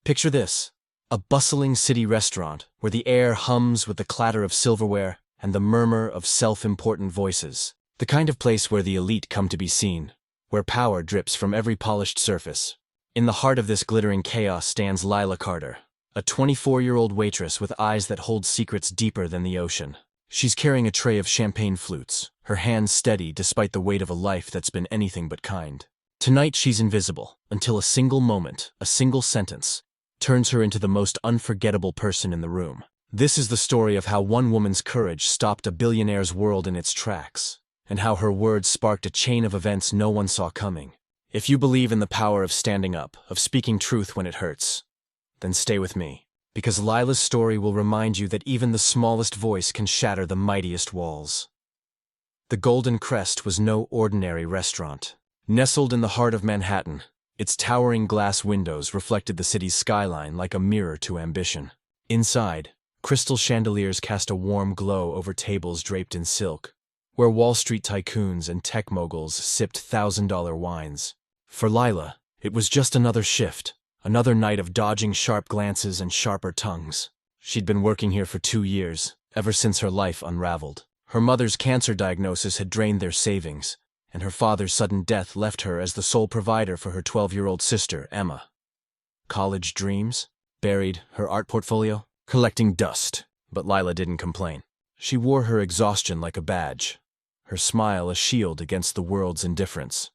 Picture this: a bustling city restaurant where the air hums with the clatter of silverware and the murmur of self-important voices. The kind of place where the elite come to be seen, where power drips from every polished surface. In the heart of this glittering chaos stands Lila Carter, a 24-year-old waitress with eyes that hold secrets deeper than the ocean. She's carrying a tray of champagne flutes, her hands steady despite the weight of a life that's been anything but kind. Tonight she's invisible, until a single moment, a single sentence, turns her into the most unforgettable person in the room. This is the story of how one woman's courage stopped a billionaire's world in its tracks, and how her words sparked a chain of events no one saw coming. If you believe in the power of standing up, of speaking truth when it hurts, then stay with me, because Lila's story will remind you that even the smallest voice can shatter the mightiest walls. The Golden Crest was no ordinary restaurant. Nestled in the heart of Manhattan, its towering glass windows reflected the city's skyline like a mirror to ambition. Inside, crystal chandeliers cast a warm glow over tables draped in silk, where Wall Street tycoons and tech moguls sipped $1,000 wines. For Lila, it was just another shift, another night of dodging sharp glances and sharper tongues. She'd been working here for 2 years, ever since her life unraveled. Her mother's cancer diagnosis had drained their savings, and her father's sudden death left her as the sole provider for her 12-year-old sister, Emma. College dreams? Buried her art portfolio? Collecting dust. But Lila didn't complain. She wore her exhaustion like a badge, her smile a shield against the world's indifference.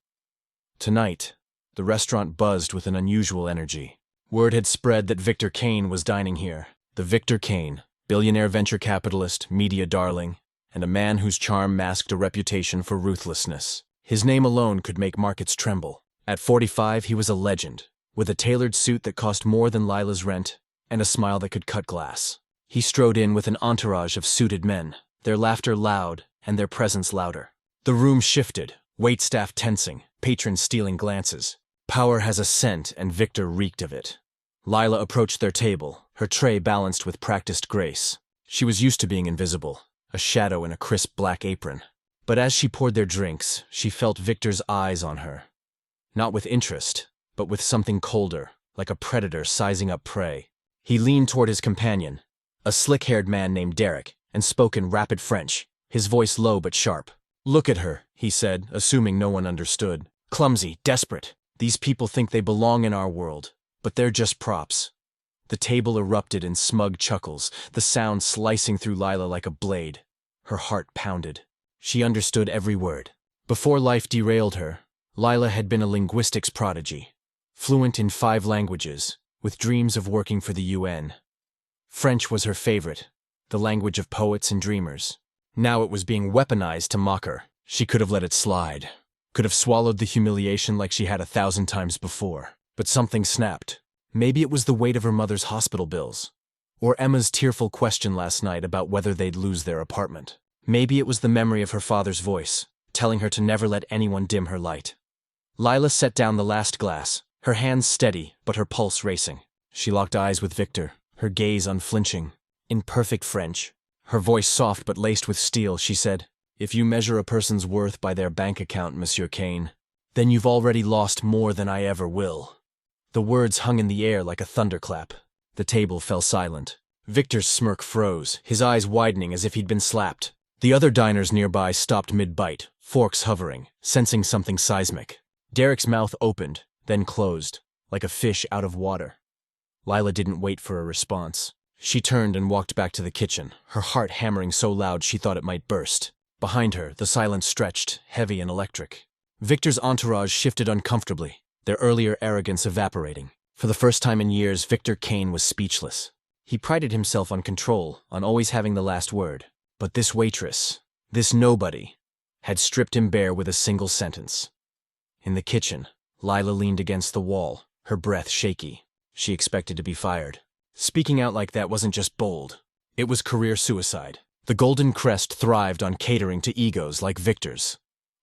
Tonight, the restaurant buzzed with an unusual energy. Word had spread that Victor Kane was dining here. The Victor Kane, billionaire venture capitalist, media darling, and a man whose charm masked a reputation for ruthlessness. His name alone could make markets tremble. At 45, he was a legend, with a tailored suit that cost more than Lila's rent, and a smile that could cut glass. He strode in with an entourage of suited men, their laughter loud and their presence louder. The room shifted, waitstaff tensing, patrons stealing glances. Power has a scent, and Victor reeked of it. Lila approached their table, her tray balanced with practiced grace. She was used to being invisible, a shadow in a crisp black apron. But as she poured their drinks, she felt Victor's eyes on her. Not with interest, but with something colder, like a predator sizing up prey. He leaned toward his companion, a slick-haired man named Derek, and spoke in rapid French, his voice low but sharp. "Look at her," he said, assuming no one understood. "Clumsy, desperate. These people think they belong in our world, but they're just props." The table erupted in smug chuckles, the sound slicing through Lila like a blade. Her heart pounded. She understood every word. Before life derailed her, Lila had been a linguistics prodigy, fluent in 5 languages, with dreams of working for the UN. French was her favorite, the language of poets and dreamers. Now it was being weaponized to mock her. She could have let it slide, could have swallowed the humiliation like she had 1,000 times before. But something snapped. Maybe it was the weight of her mother's hospital bills, or Emma's tearful question last night about whether they'd lose their apartment. Maybe it was the memory of her father's voice, telling her to never let anyone dim her light. Lila set down the last glass, her hands steady but her pulse racing. She locked eyes with Victor, her gaze unflinching. In perfect French, her voice soft but laced with steel, she said, "If you measure a person's worth by their bank account, Monsieur Kane, then you've already lost more than I ever will." The words hung in the air like a thunderclap. The table fell silent. Victor's smirk froze, his eyes widening as if he'd been slapped. The other diners nearby stopped mid-bite, forks hovering, sensing something seismic. Derek's mouth opened, then closed, like a fish out of water. Lila didn't wait for a response. She turned and walked back to the kitchen, her heart hammering so loud she thought it might burst. Behind her, the silence stretched, heavy and electric. Victor's entourage shifted uncomfortably, their earlier arrogance evaporating. For the first time in years, Victor Kane was speechless. He prided himself on control, on always having the last word. But this waitress, this nobody, had stripped him bare with a single sentence. In the kitchen, Lila leaned against the wall, her breath shaky. She expected to be fired. Speaking out like that wasn't just bold. It was career suicide. The Golden Crest thrived on catering to egos like Victor's.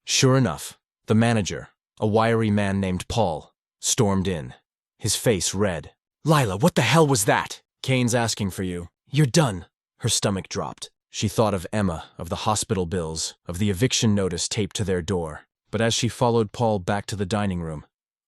Sure enough, the manager, a wiry man named Paul, stormed in, his face red. "Lila, what the hell was that?" "Kane's asking for you. You're done." Her stomach dropped. She thought of Emma, of the hospital bills, of the eviction notice taped to their door. But as she followed Paul back to the dining room,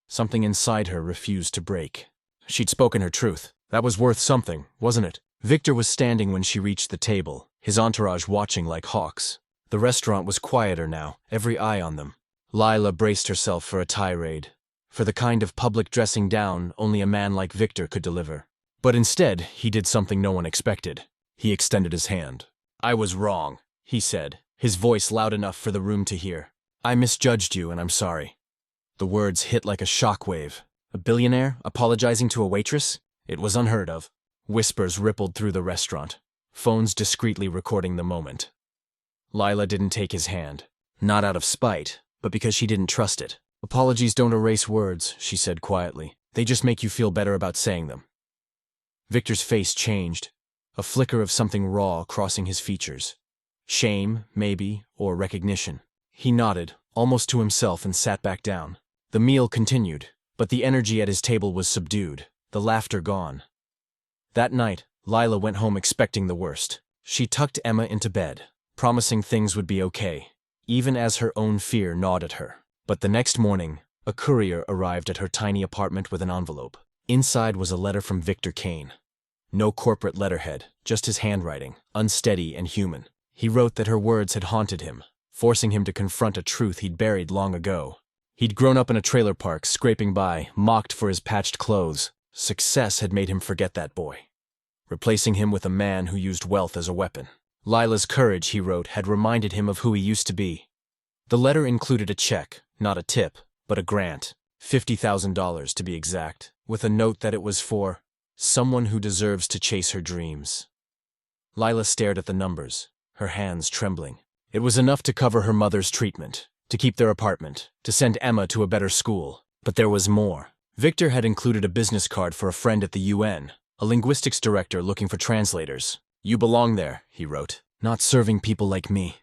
something inside her refused to break. She'd spoken her truth. That was worth something, wasn't it? Victor was standing when she reached the table, his entourage watching like hawks. The restaurant was quieter now, every eye on them. Lila braced herself for a tirade, for the kind of public dressing down only a man like Victor could deliver. But instead, he did something no one expected. He extended his hand. "I was wrong," he said, his voice loud enough for the room to hear. "I misjudged you, and I'm sorry." The words hit like a shockwave. A billionaire apologizing to a waitress? It was unheard of. Whispers rippled through the restaurant, phones discreetly recording the moment. Lila didn't take his hand. Not out of spite, but because she didn't trust it. "Apologies don't erase words," she said quietly. "They just make you feel better about saying them." Victor's face changed, a flicker of something raw crossing his features. Shame, maybe, or recognition. He nodded, almost to himself, and sat back down. The meal continued, but the energy at his table was subdued, the laughter gone. That night, Lila went home expecting the worst. She tucked Emma into bed, promising things would be okay, even as her own fear gnawed at her. But the next morning, a courier arrived at her tiny apartment with an envelope. Inside was a letter from Victor Kane. No corporate letterhead, just his handwriting, unsteady and human. He wrote that her words had haunted him, forcing him to confront a truth he'd buried long ago. He'd grown up in a trailer park, scraping by, mocked for his patched clothes. Success had made him forget that boy, replacing him with a man who used wealth as a weapon. Lila's courage, he wrote, had reminded him of who he used to be. The letter included a check, not a tip, but a grant, $50,000 to be exact, with a note that it was for someone who deserves to chase her dreams. Lila stared at the numbers, her hands trembling. It was enough to cover her mother's treatment, to keep their apartment, to send Emma to a better school. But there was more. Victor had included a business card for a friend at the UN, a linguistics director looking for translators. "You belong there," he wrote, "not serving people like me."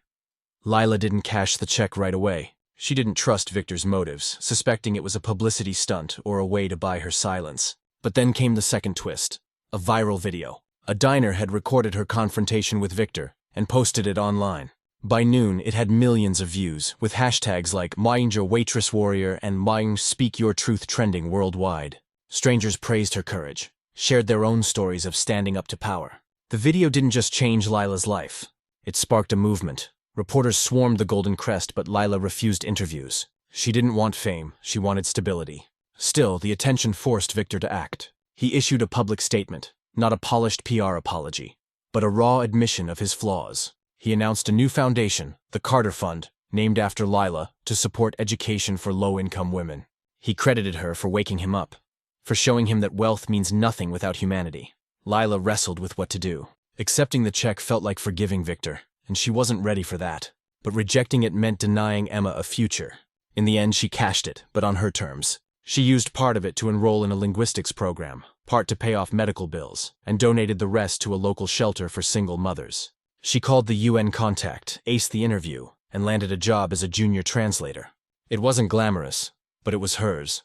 Lila didn't cash the check right away. She didn't trust Victor's motives, suspecting it was a publicity stunt or a way to buy her silence. But then came the second twist, a viral video. A diner had recorded her confrontation with Victor and posted it online. By noon, it had millions of views, with hashtags like #MyNja Waitress Warrior and #Speak Your Truth trending worldwide. Strangers praised her courage, shared their own stories of standing up to power. The video didn't just change Lila's life. It sparked a movement. Reporters swarmed the Golden Crest, but Lila refused interviews. She didn't want fame, she wanted stability. Still, the attention forced Victor to act. He issued a public statement, not a polished PR apology, but a raw admission of his flaws. He announced a new foundation, the Carter Fund, named after Lila, to support education for low-income women. He credited her for waking him up, for showing him that wealth means nothing without humanity. Lila wrestled with what to do. Accepting the check felt like forgiving Victor, and she wasn't ready for that. But rejecting it meant denying Emma a future. In the end, she cashed it, but on her terms. She used part of it to enroll in a linguistics program, part to pay off medical bills, and donated the rest to a local shelter for single mothers. She called the UN contact, aced the interview, and landed a job as a junior translator. It wasn't glamorous, but it was hers.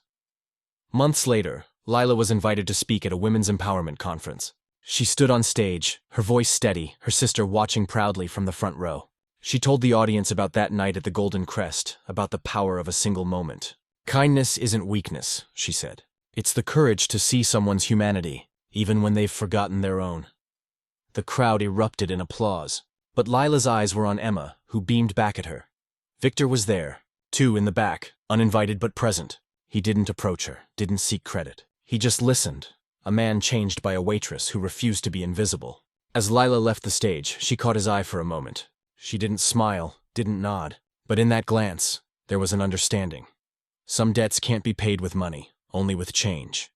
Months later, Lila was invited to speak at a women's empowerment conference. She stood on stage, her voice steady, her sister watching proudly from the front row. She told the audience about that night at the Golden Crest, about the power of a single moment. "Kindness isn't weakness," she said. "It's the courage to see someone's humanity, even when they've forgotten their own." The crowd erupted in applause, but Lila's eyes were on Emma, who beamed back at her. Victor was there, too, in the back, uninvited but present. He didn't approach her, didn't seek credit. He just listened, a man changed by a waitress who refused to be invisible. As Lila left the stage, she caught his eye for a moment. She didn't smile, didn't nod, but in that glance, there was an understanding. Some debts can't be paid with money, only with change.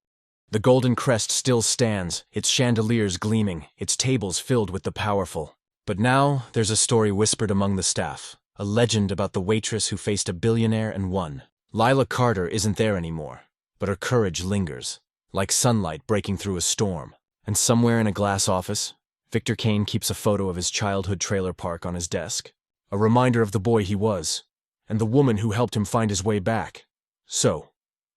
The Golden Crest still stands, its chandeliers gleaming, its tables filled with the powerful. But now, there's a story whispered among the staff, a legend about the waitress who faced a billionaire and won. Lila Carter isn't there anymore, but her courage lingers, like sunlight breaking through a storm. And somewhere in a glass office, Victor Kane keeps a photo of his childhood trailer park on his desk, a reminder of the boy he was, and the woman who helped him find his way back. So,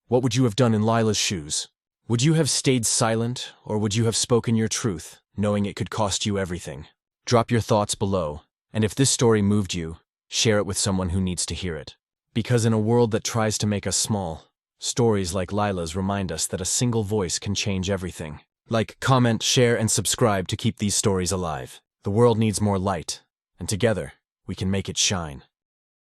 what would you have done in Lila's shoes? Would you have stayed silent, or would you have spoken your truth, knowing it could cost you everything? Drop your thoughts below, and if this story moved you, share it with someone who needs to hear it. Because in a world that tries to make us small, Stories like Lila's remind us that a single voice can change everything. Like, comment, share, and subscribe to keep these stories alive. The world needs more light, and together, we can make it shine.